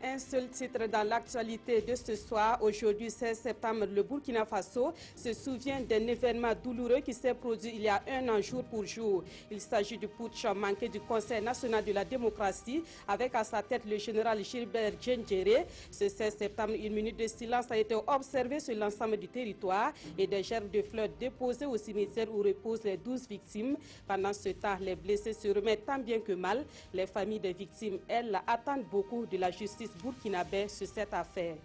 Un seul titre dans l'actualité de ce soir. Aujourd'hui, 16 septembre, le Burkina Faso se souvient d'un événement douloureux qui s'est produit il y a un an jour pour jour. Il s'agit du putsch manqué du Conseil national de la démocratie avec à sa tête le général Gilbert Diendéré. Ce 16 septembre, une minute de silence a été observée sur l'ensemble du territoire et des gerbes de fleurs déposées au cimetière où reposent les 12 victimes. Pendant ce temps, les blessés se remettent tant bien que mal. Les familles des victimes, elles, attendent beaucoup de la justice burkinabé sur cette affaire.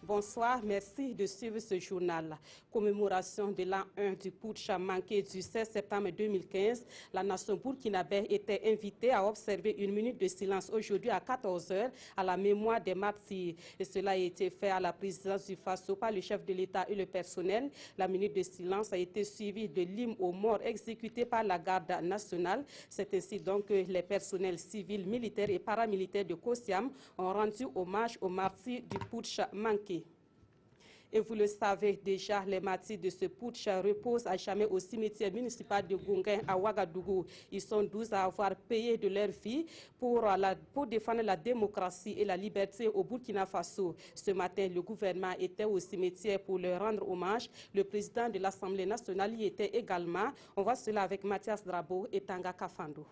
Bonsoir, merci de suivre ce journal. Commémoration de l'an 1 du putsch manqué du 16 septembre 2015, la nation burkinabé était invitée à observer une minute de silence aujourd'hui à 14 h à la mémoire des martyrs. Et cela a été fait à la présidence du Faso par le chef de l'État et le personnel. La minute de silence a été suivie de l'hymne aux morts exécutés par la garde nationale. C'est ainsi donc que les personnels civils, militaires et paramilitaires de Kossiam ont rendu hommage aux martyrs du putsch manqué. Et vous le savez déjà, les martyrs de ce putsch reposent à jamais au cimetière municipal de Gounguin à Ouagadougou. Ils sont 12 à avoir payé de leur vie pour défendre la démocratie et la liberté au Burkina Faso. Ce matin, le gouvernement était au cimetière pour leur rendre hommage. Le président de l'Assemblée nationale y était également. On voit cela avec Mathias Drabo et Tanga Kafando.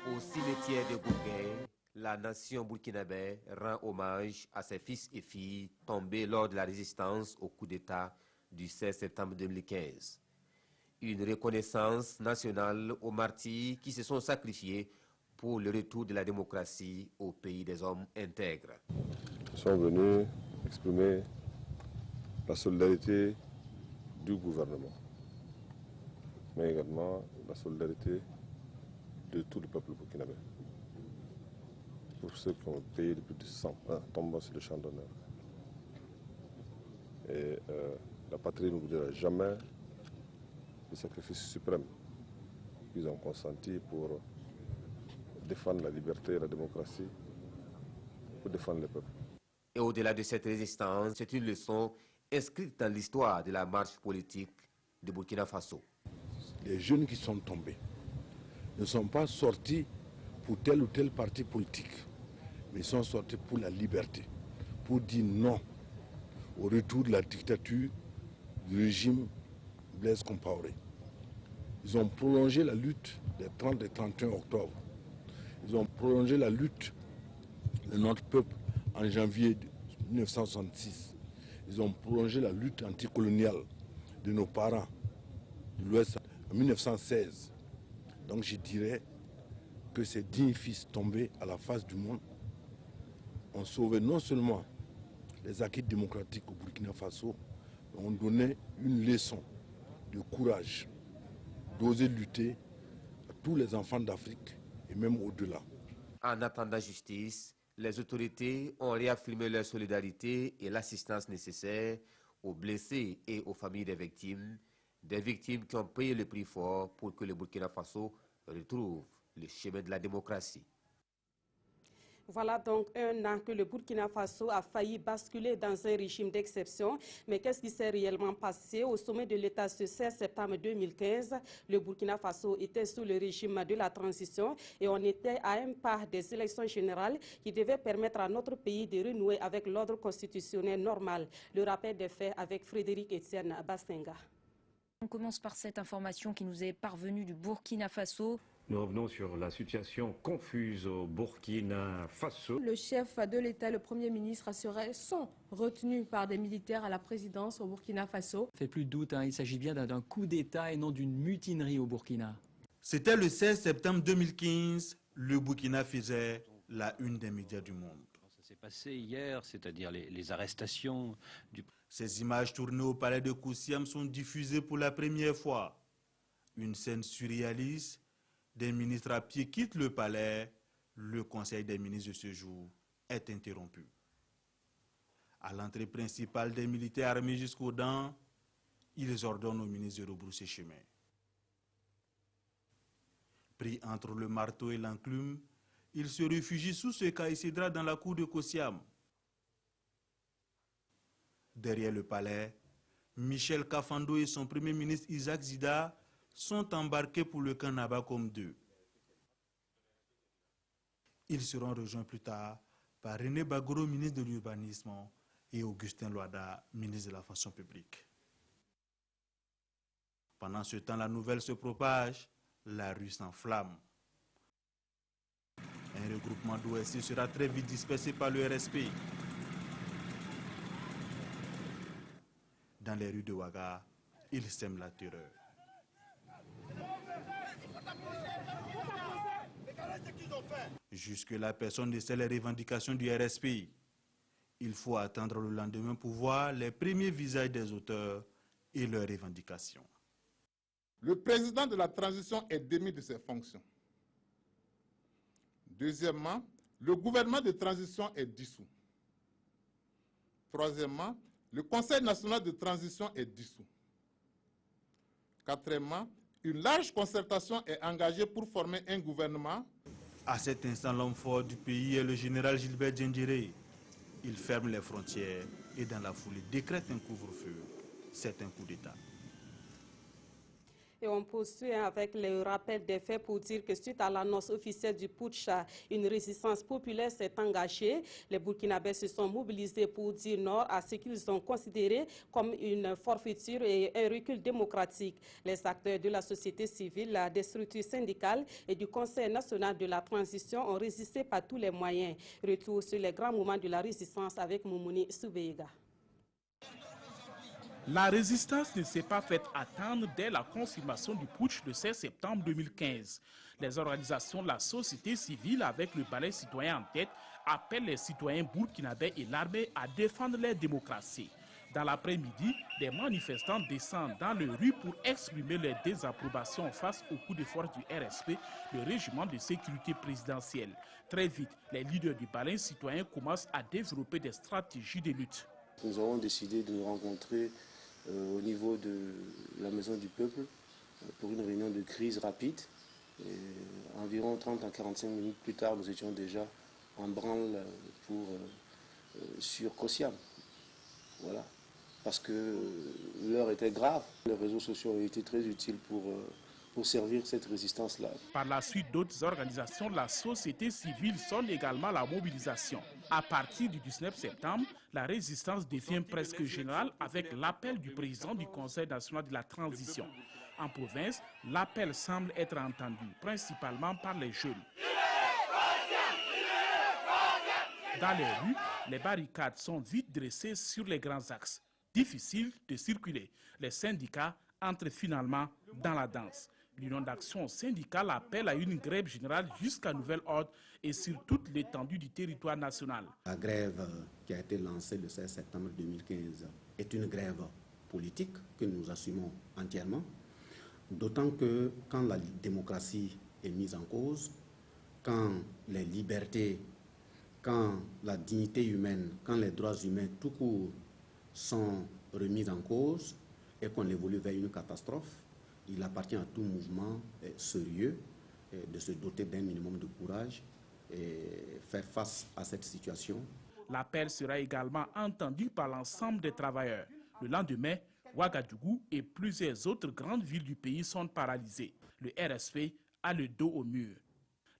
Au cimetière de Gounguin, la nation burkinabé rend hommage à ses fils et filles tombés lors de la résistance au coup d'État du 16 septembre 2015. Une reconnaissance nationale aux martyrs qui se sont sacrifiés pour le retour de la démocratie au pays des hommes intègres. Nous sommes venus exprimer la solidarité du gouvernement, mais également la solidarité de tout le peuple burkinabé. Pour ceux qui ont payé le plus de 100 tombant sur le champ d'honneur. Et la patrie ne voudra jamais le sacrifice suprême qu'ils ont consenti pour défendre la liberté et la démocratie, pour défendre le peuple. Et au-delà de cette résistance, c'est une leçon inscrite dans l'histoire de la marche politique de Burkina Faso. Les jeunes qui sont tombés ne sont pas sortis pour tel ou tel parti politique, mais ils sont sortis pour la liberté, pour dire non au retour de la dictature du régime Blaise Compaoré. Ils ont prolongé la lutte des 30 et 31 octobre. Ils ont prolongé la lutte de notre peuple en janvier 1966. Ils ont prolongé la lutte anticoloniale de nos parents de l'Ouest en 1916. Donc je dirais que ces dignes fils tombés à la face du monde ont sauvé non seulement les acquis démocratiques au Burkina Faso, mais ont donné une leçon de courage, d'oser lutter à tous les enfants d'Afrique et même au-delà. En attendant justice, les autorités ont réaffirmé leur solidarité et l'assistance nécessaire aux blessés et aux familles des victimes qui ont payé le prix fort pour que le Burkina Faso retrouve le chemin de la démocratie. Voilà donc un an que le Burkina Faso a failli basculer dans un régime d'exception. Mais qu'est-ce qui s'est réellement passé au sommet de l'État ce 16 septembre 2015? Le Burkina Faso était sous le régime de la transition et on était à un pas des élections générales qui devaient permettre à notre pays de renouer avec l'ordre constitutionnel normal. Le rappel des faits avec Frédéric Etienne Bastenga. On commence par cette information qui nous est parvenue du Burkina Faso. Nous revenons sur la situation confuse au Burkina Faso. Le chef de l'État et le Premier ministre sont retenus par des militaires à la présidence au Burkina Faso. Fait plus de doute, il s'agit bien d'un coup d'État et non d'une mutinerie au Burkina. C'était le 16 septembre 2015, le Burkina faisait la une des médias du monde. Ça s'est passé hier, c'est-à-dire les arrestations du... Ces images tournées au palais de Kossiam sont diffusées pour la première fois. Une scène surréaliste. Des ministres à pied quittent le palais, le conseil des ministres de ce jour est interrompu. À l'entrée principale des militaires armés jusqu'aux dents, ils ordonnent aux ministres de rebrousser chemin. Pris entre le marteau et l'enclume, ils se réfugient sous ce caïcédra dans la cour de Kossiam. Derrière le palais, Michel Kafando et son premier ministre Isaac Zida sont embarqués pour le camp Naba comme d'eux. Ils seront rejoints plus tard par René Bagoro, ministre de l'Urbanisme, et Augustin Loada, ministre de la Fonction publique. Pendant ce temps, la nouvelle se propage, la rue s'enflamme. Un regroupement d'OSC sera très vite dispersé par le RSP. Dans les rues de Ouaga, ils sèment la terreur. Jusque-là, personne ne sait les revendications du RSP. Il faut attendre le lendemain pour voir les premiers visages des auteurs et leurs revendications. Le président de la transition est démis de ses fonctions. Deuxièmement, le gouvernement de transition est dissous. Troisièmement, le Conseil national de transition est dissous. Quatrièmement, une large concertation est engagée pour former un gouvernement. À cet instant, l'homme fort du pays est le général Gilbert Diendéré. Il ferme les frontières et dans la foulée décrète un couvre-feu. C'est un coup d'État. Et on poursuit avec le rappel des faits pour dire que suite à l'annonce officielle du putsch, une résistance populaire s'est engagée. Les Burkinabés se sont mobilisés pour dire non à ce qu'ils ont considéré comme une forfaiture et un recul démocratique. Les acteurs de la société civile, des structures syndicales et du Conseil national de la transition ont résisté par tous les moyens. Retour sur les grands moments de la résistance avec Moumouni Soubeiga. La résistance ne s'est pas faite attendre dès la confirmation du putsch le 16 septembre 2015. Les organisations de la société civile, avec le balai citoyen en tête, appellent les citoyens burkinabés et l'armée à défendre leur démocratie. Dans l'après-midi, des manifestants descendent dans les rues pour exprimer leur désapprobation face au coup de force du RSP, le régiment de sécurité présidentielle. Très vite, les leaders du balai citoyen commencent à développer des stratégies de lutte. Nous avons décidé de nous rencontrer au niveau de la Maison du Peuple pour une réunion de crise rapide. Et environ 30 à 45 minutes plus tard, nous étions déjà en branle sur Kosiam. Voilà. Parce que l'heure était grave. Les réseaux sociaux ont été très utiles pour servir cette résistance-là. Par la suite, d'autres organisations de la société civile sonnent également la mobilisation. À partir du 19 septembre, la résistance devient presque générale avec l'appel du président du Conseil national de la transition. En province, l'appel semble être entendu, principalement par les jeunes. Dans les rues, les barricades sont vite dressées sur les grands axes. Difficile de circuler. Les syndicats entrent finalement dans la danse. L'Union d'action syndicale appelle à une grève générale jusqu'à nouvel ordre et sur toute l'étendue du territoire national. La grève qui a été lancée le 16 septembre 2015 est une grève politique que nous assumons entièrement, d'autant que quand la démocratie est mise en cause, quand les libertés, quand la dignité humaine, quand les droits humains tout court sont remis en cause et qu'on évolue vers une catastrophe, il appartient à tout mouvement sérieux de se doter d'un minimum de courage et faire face à cette situation. L'appel sera également entendu par l'ensemble des travailleurs. Le lendemain, Ouagadougou et plusieurs autres grandes villes du pays sont paralysées. Le RSP a le dos au mur.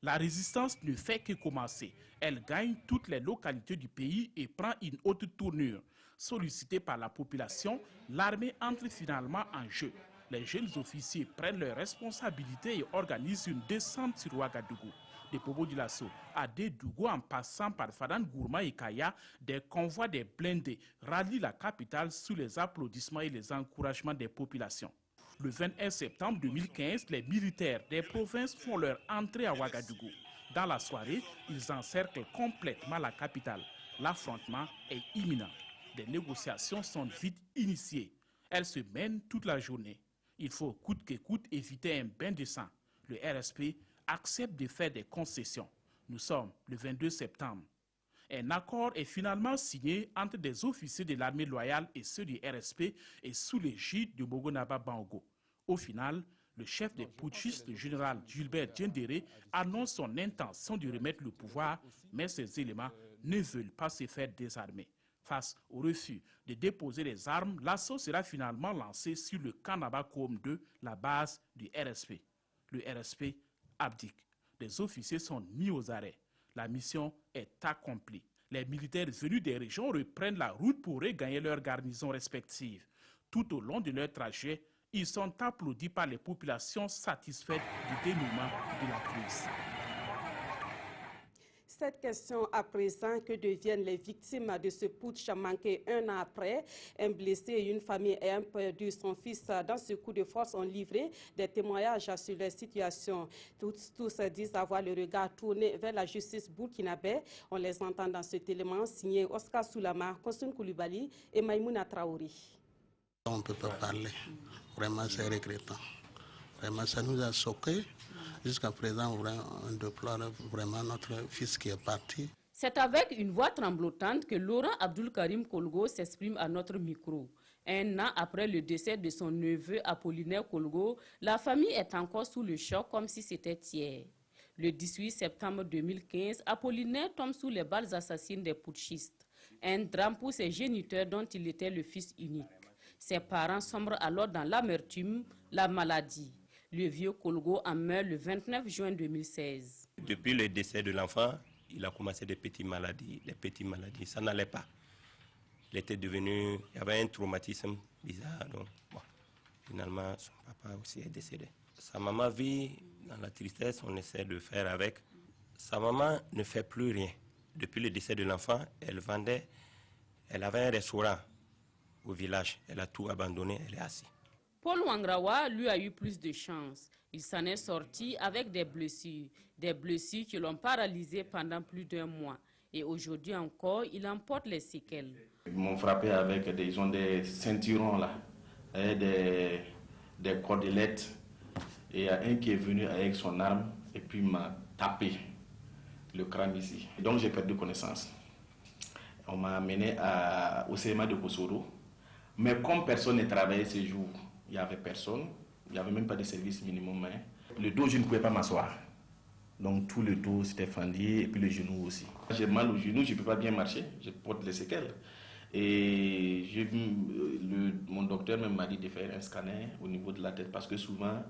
La résistance ne fait que commencer. Elle gagne toutes les localités du pays et prend une haute tournure. Sollicitée par la population, l'armée entre finalement en jeu. Les jeunes officiers prennent leurs responsabilités et organisent une descente sur Ouagadougou. Des Bobo Dioulasso à Dédougou en passant par Fadane Gourma et Kaya, des convois des blindés rallient la capitale sous les applaudissements et les encouragements des populations. Le 21 septembre 2015, les militaires des provinces font leur entrée à Ouagadougou. Dans la soirée, ils encerclent complètement la capitale. L'affrontement est imminent. Des négociations sont vite initiées. Elles se mènent toute la journée. Il faut coûte que coûte éviter un bain de sang. Le RSP accepte de faire des concessions. Nous sommes le 22 septembre. Un accord est finalement signé entre des officiers de l'armée loyale et ceux du RSP et sous l'égide de Mogonaba Bango. Au final, le chef des putschistes, le général Gilbert Diendéré, annonce son intention de remettre le pouvoir, mais ces éléments ne veulent pas se faire désarmer. Face au refus de déposer les armes, l'assaut sera finalement lancé sur le Kanaba Kom 2, la base du RSP. Le RSP abdique. Les officiers sont mis aux arrêts. La mission est accomplie. Les militaires venus des régions reprennent la route pour regagner leurs garnisons respectives. Tout au long de leur trajet, ils sont applaudis par les populations satisfaites du dénouement de la crise. Cette question à présent, que deviennent les victimes de ce putsch manqué un an après? Un blessé et une famille ayant perdu son fils dans ce coup de force ont livré des témoignages sur leur situation. Tous disent avoir le regard tourné vers la justice burkinabé. On les entend dans cet élément signé Oscar Soulama, Kosun Koulibaly et Maïmouna Traoré. On ne peut pas parler. Vraiment, c'est regrettant. Vraiment, ça nous a choqués. Jusqu'à présent, on déplore vraiment notre fils qui est parti. C'est avec une voix tremblotante que Laurent Abdul Karim Kolgo s'exprime à notre micro. Un an après le décès de son neveu Apollinaire Kolgo, la famille est encore sous le choc comme si c'était hier. Le 18 septembre 2015, Apollinaire tombe sous les balles assassines des putschistes. Un drame pour ses géniteurs dont il était le fils unique. Ses parents sombrent alors dans l'amertume, la maladie. Le vieux Kolgo en meurt le 29 juin 2016. Depuis le décès de l'enfant, il a commencé des petites maladies, ça n'allait pas. Il était devenu, il y avait un traumatisme bizarre, donc bon, finalement son papa aussi est décédé. Sa maman vit dans la tristesse, on essaie de faire avec. Sa maman ne fait plus rien. Depuis le décès de l'enfant, elle avait un restaurant au village, elle a tout abandonné, elle est assise. Paul Wangrawa, lui, a eu plus de chance. Il s'en est sorti avec des blessures qui l'ont paralysé pendant plus d'1 mois. Et aujourd'hui encore, il en porte les séquelles. Ils m'ont frappé avec des ceinturons là, et des cordelettes. Et il y a un qui est venu avec son arme et puis m'a tapé le crâne ici. Donc j'ai perdu connaissance. On m'a amené au CMA de Kosoro. Mais comme personne ne travaillait ce jour, il n'y avait personne, il n'y avait même pas de service minimum. Le dos, je ne pouvais pas m'asseoir. Donc tout le dos s'était fendu et puis le genou aussi. J'ai mal au genou, je ne peux pas bien marcher, je porte les séquelles. Et mon docteur m'a dit de faire un scanner au niveau de la tête parce que souvent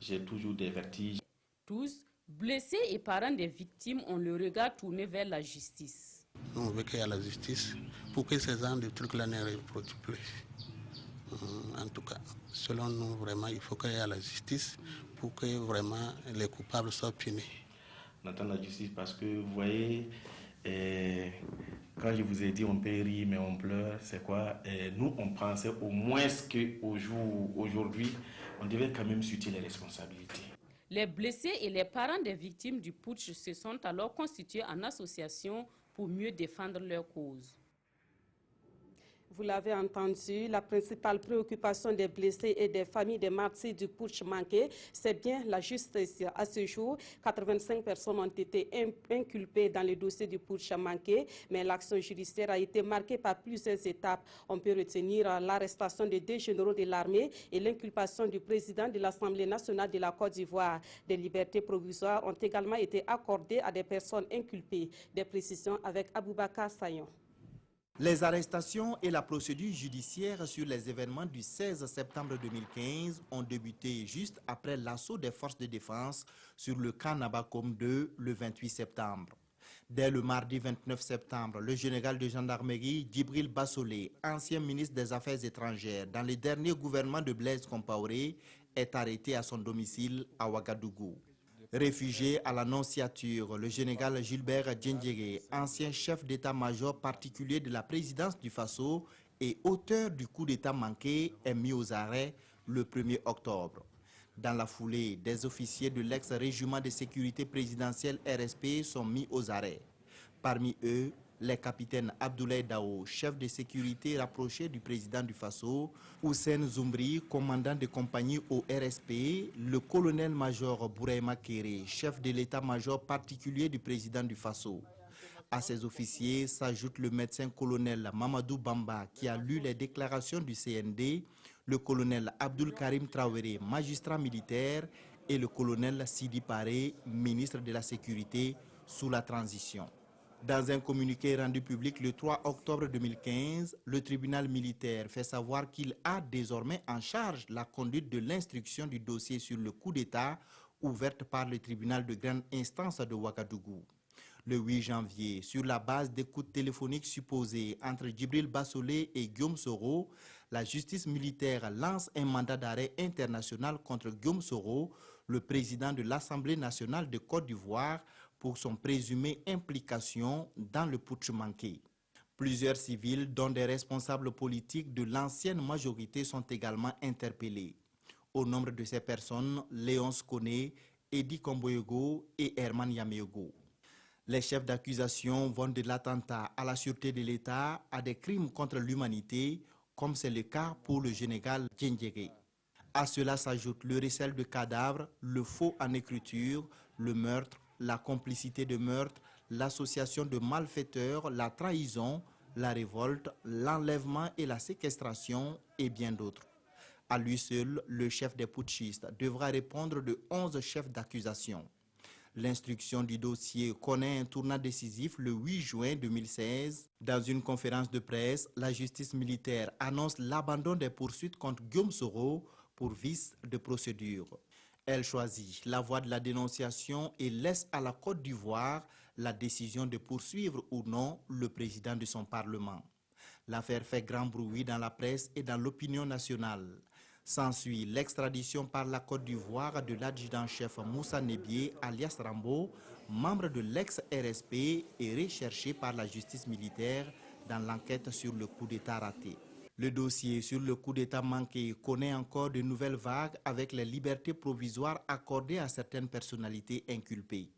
j'ai toujours des vertiges. Tous, blessés et parents des victimes, ont le regard tourné vers la justice. On veut qu'il y ait la justice pour que ces gens de trucs-là ne reproduisent plus. En tout cas, selon nous, vraiment, il faut qu'il y ait la justice pour que vraiment les coupables soient punis. On attend la justice parce que, vous voyez, quand je vous ai dit on peut rire mais on pleure, c'est quoi? Nous, on pensait au moins qu'aujourd'hui, on devait quand même situer les responsabilités. Les blessés et les parents des victimes du putsch se sont alors constitués en association pour mieux défendre leur cause. Vous l'avez entendu, la principale préoccupation des blessés et des familles des martyrs du putsch manqué, c'est bien la justice. À ce jour, 85 personnes ont été inculpées dans le dossier du putsch manqué, mais l'action judiciaire a été marquée par plusieurs étapes. On peut retenir l'arrestation de 2 généraux de l'armée et l'inculpation du président de l'Assemblée nationale de la Côte d'Ivoire. Des libertés provisoires ont également été accordées à des personnes inculpées. Des précisions avec Aboubakar Sayon. Les arrestations et la procédure judiciaire sur les événements du 16 septembre 2015 ont débuté juste après l'assaut des forces de défense sur le camp Nabakom 2 le 28 septembre. Dès le mardi 29 septembre, le général de gendarmerie Djibril Bassolé, ancien ministre des Affaires étrangères dans le dernier gouvernement de Blaise Compaoré, est arrêté à son domicile à Ouagadougou. Réfugié à l'Annonciature, le général Gilbert Djendjéré, ancien chef d'état-major particulier de la présidence du Faso et auteur du coup d'état manqué, est mis aux arrêts le 1er octobre. Dans la foulée, des officiers de l'ex-régiment de sécurité présidentielle RSP sont mis aux arrêts. Parmi eux, les capitaines Abdoulaye Dao, chef de sécurité rapproché du président du Faso, Houssen Zoumbri, commandant de compagnie au RSP, le colonel-major Bouraïma Kéré, chef de l'état-major particulier du président du Faso. À ces officiers s'ajoute le médecin-colonel Mamadou Bamba qui a lu les déclarations du CND, le colonel Abdul Karim Traoré, magistrat militaire, et le colonel Sidi Paré, ministre de la Sécurité sous la transition. Dans un communiqué rendu public le 3 octobre 2015, le tribunal militaire fait savoir qu'il a désormais en charge la conduite de l'instruction du dossier sur le coup d'État ouverte par le tribunal de grande instance de Ouagadougou. Le 8 janvier, sur la base d'écoutes téléphoniques supposées entre Djibril Bassolé et Guillaume Soro, la justice militaire lance un mandat d'arrêt international contre Guillaume Soro, le président de l'Assemblée nationale de Côte d'Ivoire, pour son présumé implication dans le putsch manqué. Plusieurs civils, dont des responsables politiques de l'ancienne majorité, sont également interpellés. Au nombre de ces personnes, Léonce Koné, Edi Komboyego et Herman Yameogo. Les chefs d'accusation vont de l'attentat à la sûreté de l'État à des crimes contre l'humanité, comme c'est le cas pour le général Djendjéré. À cela s'ajoute le recel de cadavres, le faux en écriture, le meurtre, la complicité de meurtre, l'association de malfaiteurs, la trahison, la révolte, l'enlèvement et la séquestration et bien d'autres. À lui seul, le chef des putschistes devra répondre de 11 chefs d'accusation. L'instruction du dossier connaît un tournant décisif le 8 juin 2016. Dans une conférence de presse, la justice militaire annonce l'abandon des poursuites contre Guillaume Soro pour vice de procédure. Elle choisit la voie de la dénonciation et laisse à la Côte d'Ivoire la décision de poursuivre ou non le président de son Parlement. L'affaire fait grand bruit dans la presse et dans l'opinion nationale. S'ensuit l'extradition par la Côte d'Ivoire de l'adjudant-chef Moussa Nebié, alias Rambo, membre de l'ex-RSP et recherché par la justice militaire dans l'enquête sur le coup d'État raté. Le dossier sur le coup d'État manqué connaît encore de nouvelles vagues avec les libertés provisoires accordées à certaines personnalités inculpées.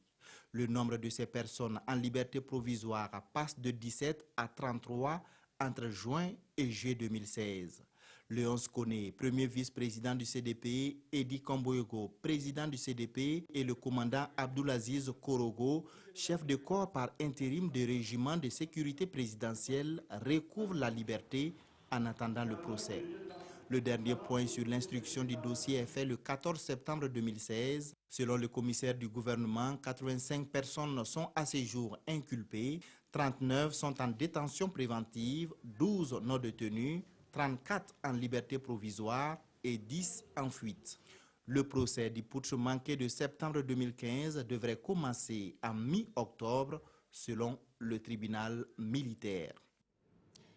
Le nombre de ces personnes en liberté provisoire passe de 17 à 33 entre juin et juillet 2016. Léonce Koné, premier vice-président du CDP, Edi Komboyego, président du CDP, et le commandant Abdoulaziz Korogo, chef de corps par intérim du régiment de sécurité présidentielle, recouvrent la liberté en attendant le procès. Le dernier point sur l'instruction du dossier est fait le 14 septembre 2016. Selon le commissaire du gouvernement, 85 personnes sont à ce jour inculpées, 39 sont en détention préventive, 12 non détenues, 34 en liberté provisoire et 10 en fuite. Le procès du putsch manqué de septembre 2015 devrait commencer en mi-octobre selon le tribunal militaire.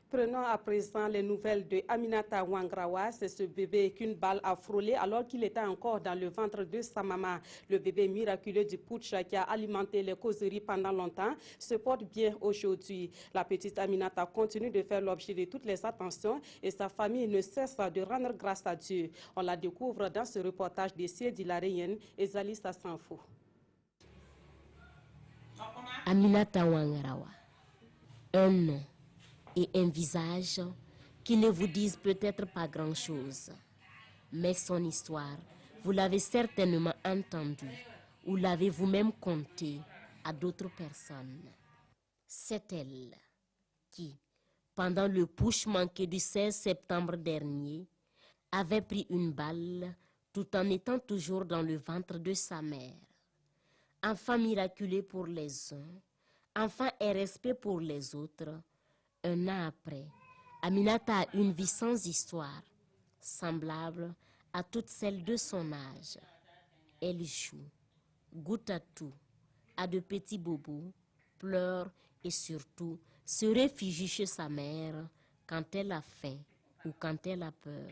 Prenons à présent les nouvelles de Aminata Wangrawa. C'est ce bébé qu'une balle a frôlé alors qu'il était encore dans le ventre de sa maman. Le bébé miraculeux du putsch qui a alimenté les causeries pendant longtemps se porte bien aujourd'hui. La petite Aminata continue de faire l'objet de toutes les attentions et sa famille ne cesse de rendre grâce à Dieu. On la découvre dans ce reportage de Siedi Laréenne et Zalissa Sanfo. Aminata Wangrawa, un nom et un visage qui ne vous disent peut-être pas grand-chose. Mais son histoire, vous l'avez certainement entendue ou l'avez vous-même contée à d'autres personnes. C'est elle qui, pendant le putsch manqué du 16 septembre dernier, avait pris une balle tout en étant toujours dans le ventre de sa mère. Enfant miraculé pour les uns, enfant RSP pour les autres. Un an après, Aminata a une vie sans histoire, semblable à toutes celles de son âge. Elle joue, goûte à tout, a de petits bobos, pleure et surtout se réfugie chez sa mère quand elle a faim ou quand elle a peur,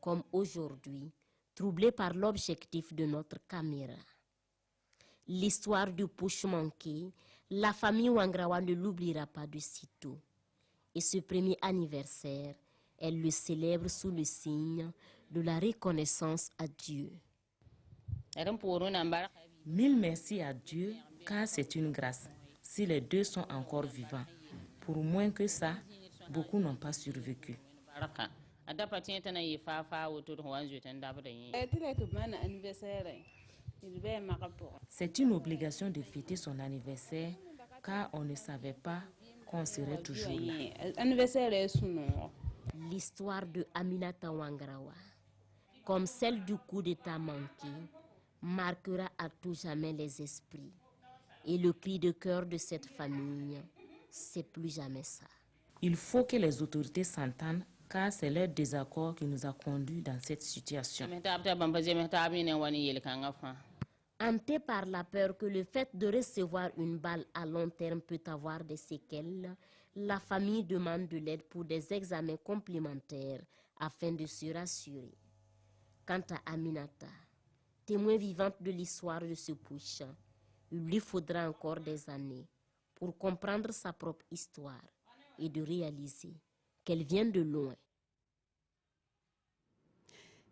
comme aujourd'hui, troublée par l'objectif de notre caméra. L'histoire du putsch manqué, la famille Wangrawa ne l'oubliera pas de sitôt. Et ce premier anniversaire, elle le célèbre sous le signe de la reconnaissance à Dieu. Mille merci à Dieu, car c'est une grâce. Si les deux sont encore vivants, pour moins que ça, beaucoup n'ont pas survécu. C'est une obligation de fêter son anniversaire, car on ne savait pas qu'on serait toujours là. L'histoire de Aminata Wangrawa, comme celle du coup d'État manqué, marquera à tout jamais les esprits. Et le cri de cœur de cette famille, c'est plus jamais ça. Il faut que les autorités s'entendent, car c'est leur désaccord qui nous a conduits dans cette situation. Hanté par la peur que le fait de recevoir une balle à long terme peut avoir des séquelles, la famille demande de l'aide pour des examens complémentaires afin de se rassurer. Quant à Aminata, témoin vivante de l'histoire de ce putsch, il lui faudra encore des années pour comprendre sa propre histoire et de réaliser qu'elle vient de loin.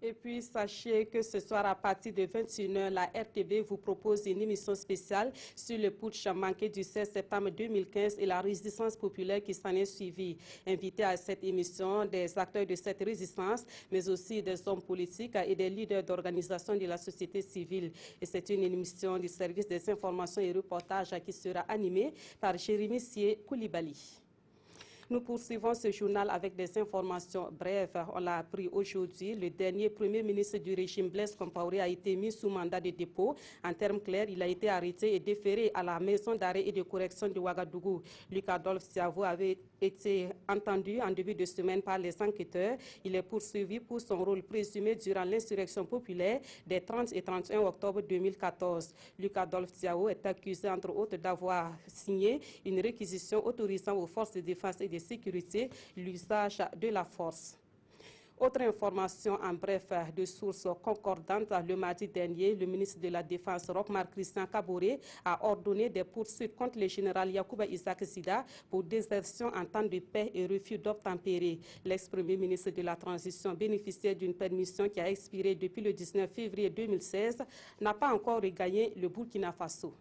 Et puis, sachez que ce soir, à partir de 21h, la RTV vous propose une émission spéciale sur le putsch manqué du 16 septembre 2015 et la résistance populaire qui s'en est suivie. Invités à cette émission, des acteurs de cette résistance, mais aussi des hommes politiques et des leaders d'organisations de la société civile. Et c'est une émission du service des informations et reportages qui sera animée par Jérémy Sié Koulibaly. Nous poursuivons ce journal avec des informations brèves. On l'a appris aujourd'hui, le dernier premier ministre du régime Blaise Compaoré a été mis sous mandat de dépôt. En termes clairs, il a été arrêté et déféré à la maison d'arrêt et de correction de Ouagadougou. Luc-Adolphe Siavo avait été entendu en début de semaine par les enquêteurs. Il est poursuivi pour son rôle présumé durant l'insurrection populaire des 30 et 31 octobre 2014. Luc-Adolphe Siavo est accusé, entre autres, d'avoir signé une réquisition autorisant aux forces de défense et de sécurité l'usage de la force. Autre information en bref de sources concordantes, le mardi dernier, le ministre de la Défense, Roch-Marc Christian Kaboré, a ordonné des poursuites contre le général Yacouba Isaac Zida pour désertion en temps de paix et refus d'obtempérer. L'ex-premier ministre de la Transition, bénéficiaire d'une permission qui a expiré depuis le 19 février 2016, n'a pas encore regagné le Burkina Faso.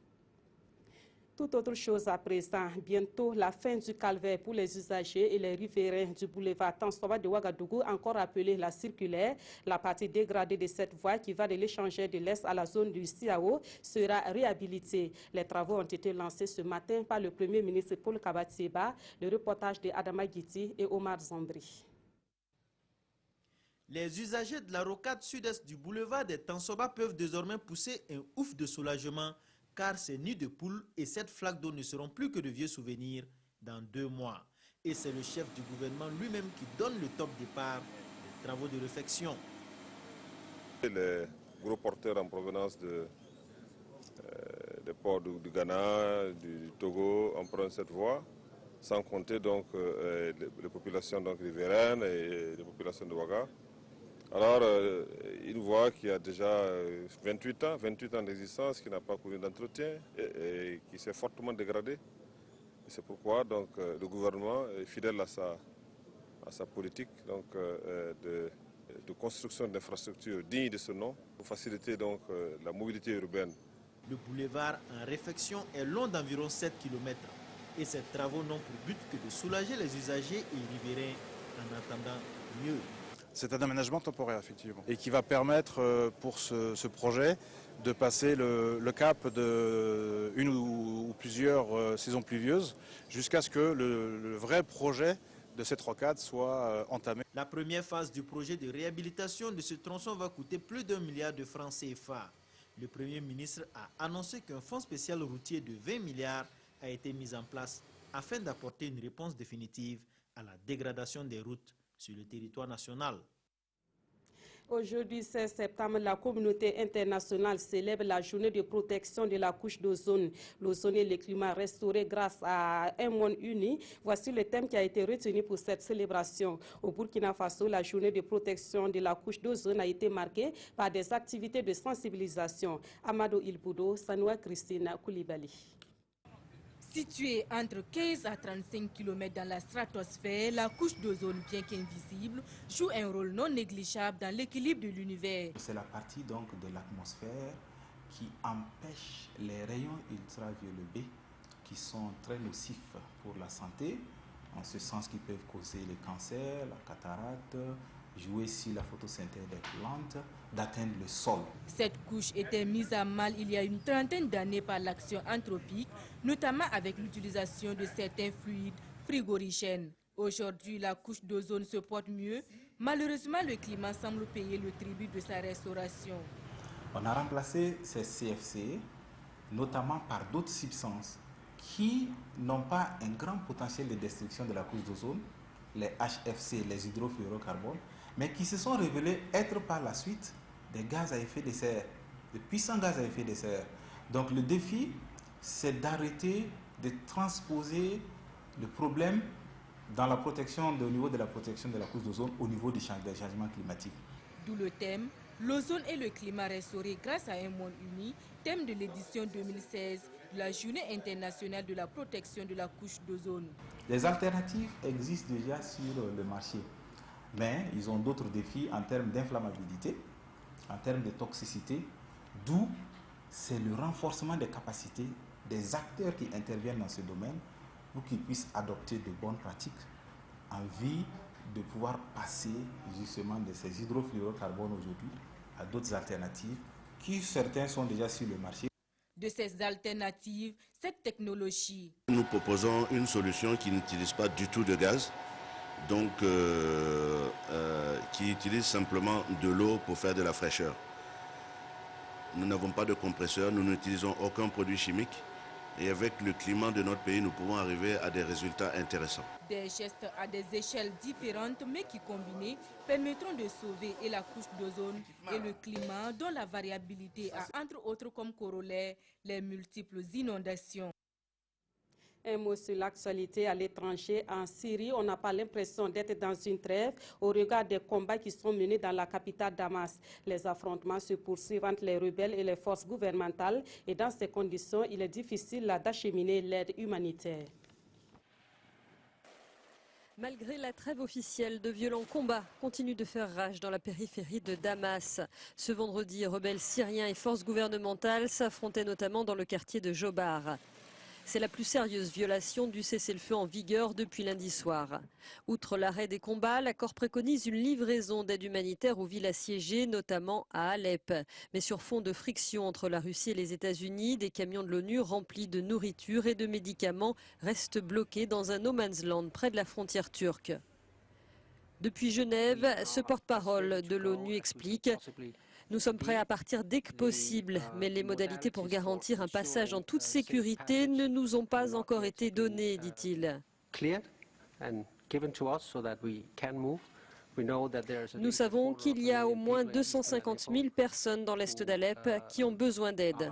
Toute autre chose à présent, bientôt la fin du calvaire pour les usagers et les riverains du boulevard Tansoba de Ouagadougou, encore appelé la circulaire. La partie dégradée de cette voie qui va de l'échangeur de l'Est à la zone du Siao sera réhabilitée. Les travaux ont été lancés ce matin par le Premier ministre Paul Kabatseba, le reportage de Adama Guiti et Omar Zambri. Les usagers de la rocade sud-est du boulevard des Tansoba peuvent désormais pousser un ouf de soulagement, car ces nids de poules et cette flaque d'eau ne seront plus que de vieux souvenirs dans 2 mois. Et c'est le chef du gouvernement lui-même qui donne le top départ des travaux de réfection. Les gros porteurs en provenance des ports du Ghana, du Togo empruntent cette voie, sans compter donc les populations donc riveraines et les populations de Ouaga. Alors, une voie qui a déjà 28 ans d'existence, qui n'a pas connu d'entretien et qui s'est fortement dégradée. C'est pourquoi donc, le gouvernement est fidèle à sa politique donc, de construction d'infrastructures dignes de ce nom pour faciliter donc, la mobilité urbaine. Le boulevard en réfection est long d'environ 7 km et ces travaux n'ont pour but que de soulager les usagers et riverains en attendant mieux. C'est un aménagement temporaire, effectivement, et qui va permettre pour ce projet de passer le cap de une ou plusieurs saisons pluvieuses jusqu'à ce que le vrai projet de cette rocade soit entamé. La première phase du projet de réhabilitation de ce tronçon va coûter plus d'1 milliard de francs CFA. Le Premier ministre a annoncé qu'un fonds spécial routier de 20 milliards a été mis en place afin d'apporter une réponse définitive à la dégradation des routes sur le territoire national. Aujourd'hui, 16 septembre, la communauté internationale célèbre la journée de protection de la couche d'ozone. L'ozone et le climat restauré grâce à un monde uni. Voici le thème qui a été retenu pour cette célébration. Au Burkina Faso, la journée de protection de la couche d'ozone a été marquée par des activités de sensibilisation. Amadou Ilboudo, Sanoua Christine Koulibaly. Située entre 15 à 35 km dans la stratosphère, la couche d'ozone, bien qu'invisible, joue un rôle non négligeable dans l'équilibre de l'univers. C'est la partie donc de l'atmosphère qui empêche les rayons ultraviolets B qui sont très nocifs pour la santé, en ce sens qu'ils peuvent causer le cancer, la cataracte, jouer sur la photosynthèse des plantes, d'atteindre le sol. Cette couche était mise à mal il y a une trentaine d'années par l'action anthropique, notamment avec l'utilisation de certains fluides frigorigènes. Aujourd'hui, la couche d'ozone se porte mieux. Malheureusement, le climat semble payer le tribut de sa restauration. On a remplacé ces CFC, notamment par d'autres substances qui n'ont pas un grand potentiel de destruction de la couche d'ozone, les HFC, les hydrofluorocarbones, mais qui se sont révélés être par la suite des gaz à effet de serre de puissants gaz à effet de serre. Donc le défi, c'est d'arrêter de transposer le problème dans la protection, au niveau de la protection de la couche d'ozone, au niveau des changements climatiques. D'où le thème « L'ozone et le climat restauré grâce à un monde uni », thème de l'édition 2016 de la Journée internationale de la protection de la couche d'ozone. Les alternatives existent déjà sur le marché, mais ils ont d'autres défis en termes d'inflammabilité, en termes de toxicité, d'où c'est le renforcement des capacités des acteurs qui interviennent dans ce domaine pour qu'ils puissent adopter de bonnes pratiques en vue de pouvoir passer justement de ces hydrofluorocarbones aujourd'hui à d'autres alternatives qui certains sont déjà sur le marché. De ces alternatives, cette technologie. Nous proposons une solution qui n'utilise pas du tout de gaz, donc qui utilise simplement de l'eau pour faire de la fraîcheur. Nous n'avons pas de compresseur, nous n'utilisons aucun produit chimique. Et avec le climat de notre pays, nous pouvons arriver à des résultats intéressants. Des gestes à des échelles différentes, mais qui combinés, permettront de sauver et la couche d'ozone et le climat, dont la variabilité a entre autres comme corollaire les multiples inondations. Un mot sur l'actualité à l'étranger. En Syrie, on n'a pas l'impression d'être dans une trêve au regard des combats qui sont menés dans la capitale Damas. Les affrontements se poursuivent entre les rebelles et les forces gouvernementales et dans ces conditions, il est difficile d'acheminer l'aide humanitaire. Malgré la trêve officielle, de violents combats continuent de faire rage dans la périphérie de Damas. Ce vendredi, rebelles syriens et forces gouvernementales s'affrontaient notamment dans le quartier de Jobar. C'est la plus sérieuse violation du cessez-le-feu en vigueur depuis lundi soir. Outre l'arrêt des combats, l'accord préconise une livraison d'aide humanitaire aux villes assiégées, notamment à Alep. Mais sur fond de friction entre la Russie et les États-Unis, des camions de l'ONU remplis de nourriture et de médicaments restent bloqués dans un no man's land près de la frontière turque. Depuis Genève, ce porte-parole de l'ONU explique: nous sommes prêts à partir dès que possible, mais les modalités pour garantir un passage en toute sécurité ne nous ont pas encore été données, dit-il. Nous savons qu'il y a au moins 250 000 personnes dans l'est d'Alep qui ont besoin d'aide.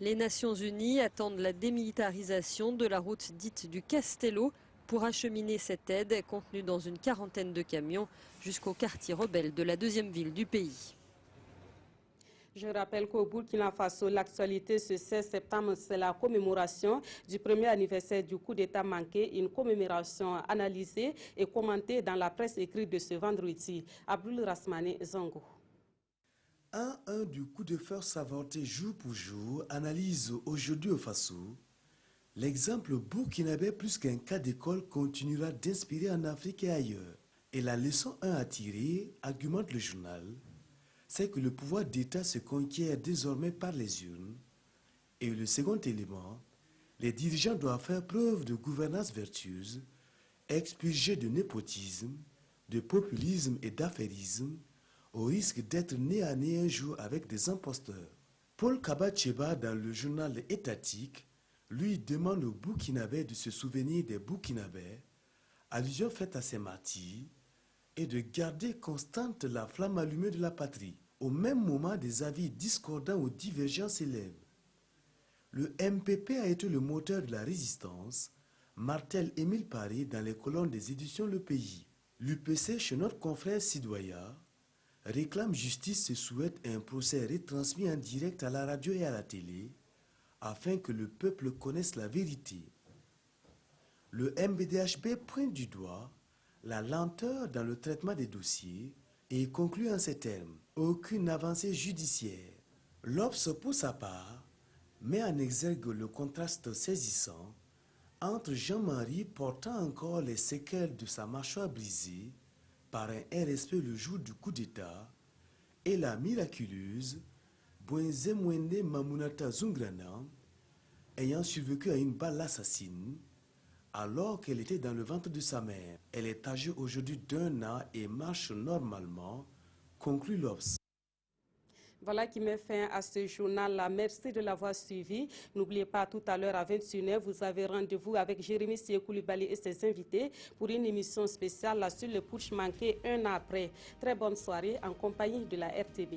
Les Nations Unies attendent la démilitarisation de la route dite du Castello pour acheminer cette aide contenue dans une quarantaine de camions jusqu'au quartier rebelle de la deuxième ville du pays. Je rappelle qu'au Burkina Faso, l'actualité ce 16 septembre, c'est la commémoration du premier anniversaire du coup d'État manqué, une commémoration analysée et commentée dans la presse écrite de ce vendredi. Abdul Rasmane Zongo. 1 du coup de force avorté jour pour jour analyse aujourd'hui au Faso. L'exemple burkinabé plus qu'un cas d'école continuera d'inspirer en Afrique et ailleurs. Et la leçon 1 à tirer, argumente le journal, c'est que le pouvoir d'État se conquiert désormais par les urnes. Et le second élément, les dirigeants doivent faire preuve de gouvernance vertueuse, expurgée de népotisme, de populisme et d'affairisme, au risque d'être nez à nez un jour avec des imposteurs. Paul Kabacheba, dans le journal étatique, lui demande aux Burkinabés de se souvenir des Burkinabés, allusion faite à ses martyrs, et de garder constante la flamme allumée de la patrie. Au même moment, des avis discordants ou divergents s'élèvent. Le MPP a été le moteur de la résistance, martèle Émile Paré dans les colonnes des éditions Le Pays. L'UPC, chez notre confrère Sidoya, réclame justice et souhaite un procès retransmis en direct à la radio et à la télé, afin que le peuple connaisse la vérité. Le MBDHB pointe du doigt la lenteur dans le traitement des dossiers et conclut en ces termes: aucune avancée judiciaire. L'Obs, pour sa part, met en exergue le contraste saisissant entre Jean-Marie portant encore les séquelles de sa mâchoire brisée par un RSP le jour du coup d'État et la miraculeuse Bouenzemwende Mamunata Zungrana ayant survécu à une balle assassine alors qu'elle était dans le ventre de sa mère. Elle est âgée aujourd'hui d'1 an et marche normalement, conclut l'Obs. Voilà qui met fin à ce journal-là. Merci de l'avoir suivi. N'oubliez pas, tout à l'heure à 21h, vous avez rendez-vous avec Jérémy Siekoulibaly et ses invités pour une émission spéciale sur le putsch manqué un an après. Très bonne soirée en compagnie de la RTB.